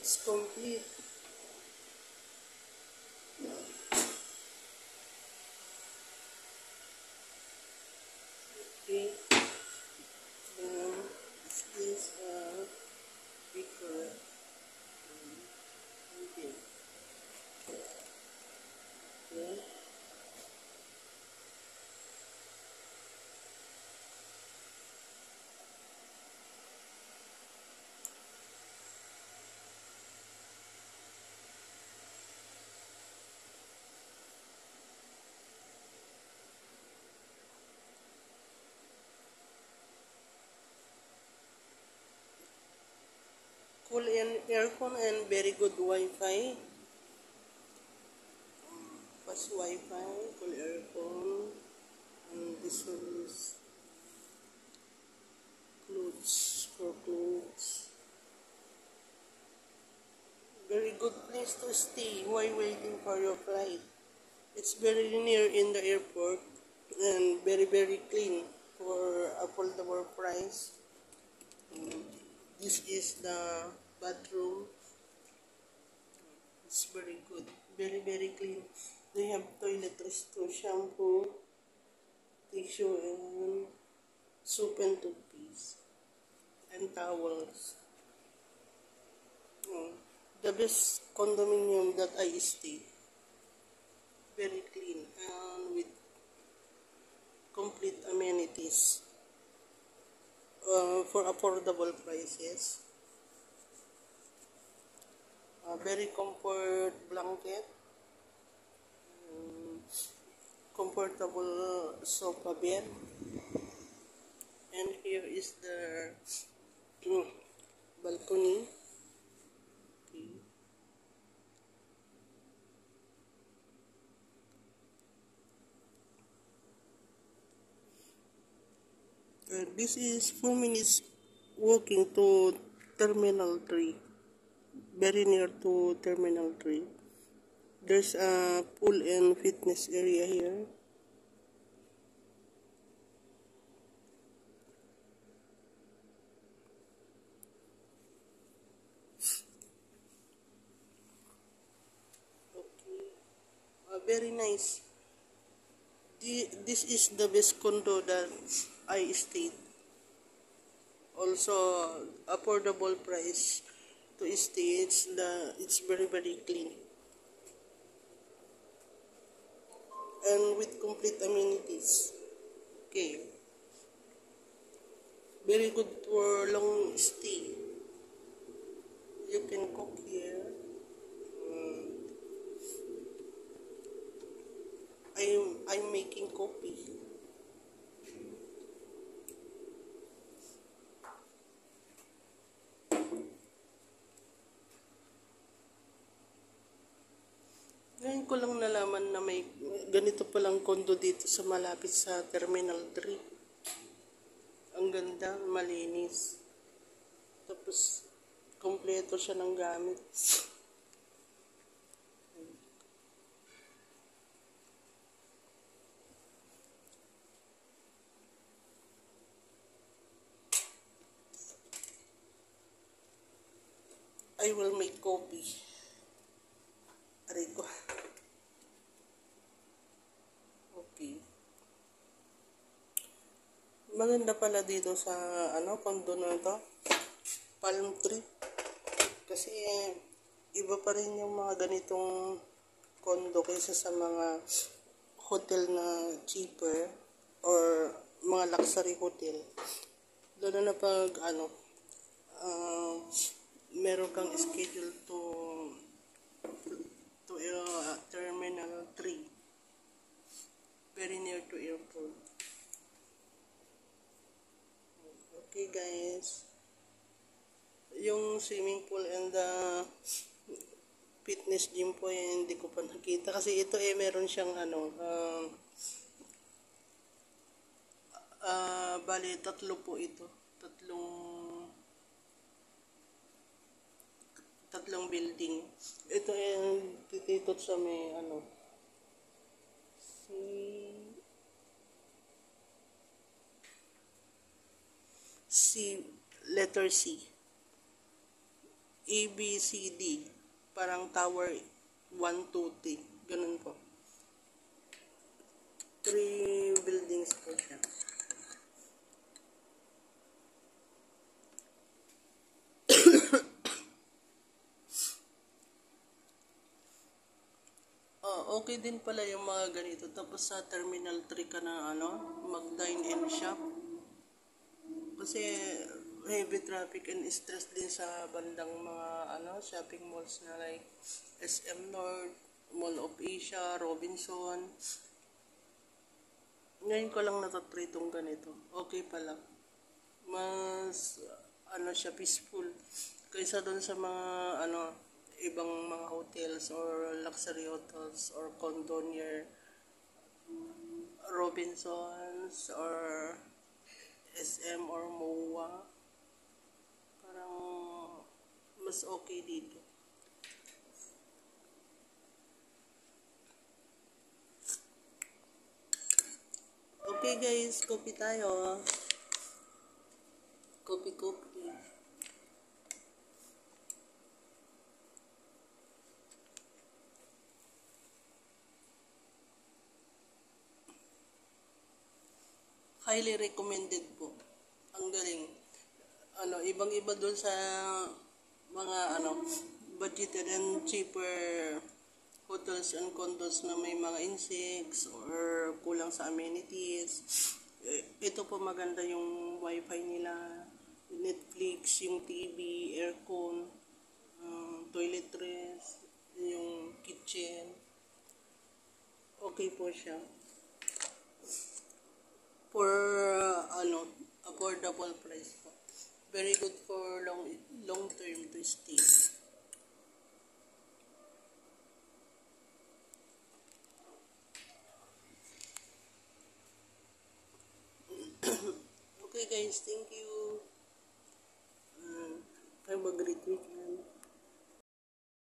It's complete. Okay. Then this is a beaker. Okay. Okay. Cool and aircon and very good Wi-Fi. Fast Wi-Fi, cool aircon, and this one is clothes for clothes. Very good place to stay while waiting for your flight. It's very near in the airport and very clean for affordable price. This is the bathroom. It's very good, very clean. They have toiletries to shampoo, tissue, and soap and toothpaste, and towels. The best condominium that I stay. Very clean and with complete amenities for affordable prices. Very comfort blanket, comfortable sofa bed, and here is the balcony. Okay. This is 4 minutes walking to Terminal 3, very near to Terminal 3. There's a pool and fitness area here. Okay. Very nice. This is the best condo that I stayed. Also, affordable price to stay. It's very clean and with complete amenities. Okay, very good for long stay. You can cook here. I'm making coffee. Ngayon ko lang nalaman na may ganito palang kondo dito sa malapit sa Terminal 3. Ang ganda, malinis. Tapos, kompleto siya ng gamit. I will make coffee. Aray ko. Okay. Maganda pala dito sa condo na ito. Palm tree. Kasi iba pa rin yung mga ganitong condo kaysa sa mga hotel na cheaper or mga luxury hotel. Lalo na pag meron kang schedule to Terminal 3, very near to airport. Okay guys, yung swimming pool and the fitness gym po hindi ko pa nakita kasi ito meron siyang bali tatlo po ito, tatlong building. Ito tititot sa may letter C. A, B, C, D. Parang tower 1, 2, 3. Ganun po. 3 buildings po siya. Okay din pala yung mga ganito. Tapos sa Terminal 3 ka na mag-dine-in shop. Kasi heavy traffic and stress din sa bandang mga shopping malls na like SM North, Mall of Asia, Robinson. Ngayon ko lang natatry itong ganito. Okay pala. Mas siya peaceful kaysa doon sa mga ibang mga hotels or luxury hotels or condo near Robinsons or SM or MOA. Parang mas okay dito. Okay guys, coffee tayo. Coffee. Highly recommended po. Ang galing. Ibang-iba doon sa mga budgeted and cheaper hotels and condos na may mga insects or kulang sa amenities. Ito po maganda yung wifi nila, Netflix, yung TV, aircon, toiletries, yung kitchen. Okay po siya. For affordable price po. Very good for long term to stay. Okay guys, thank you.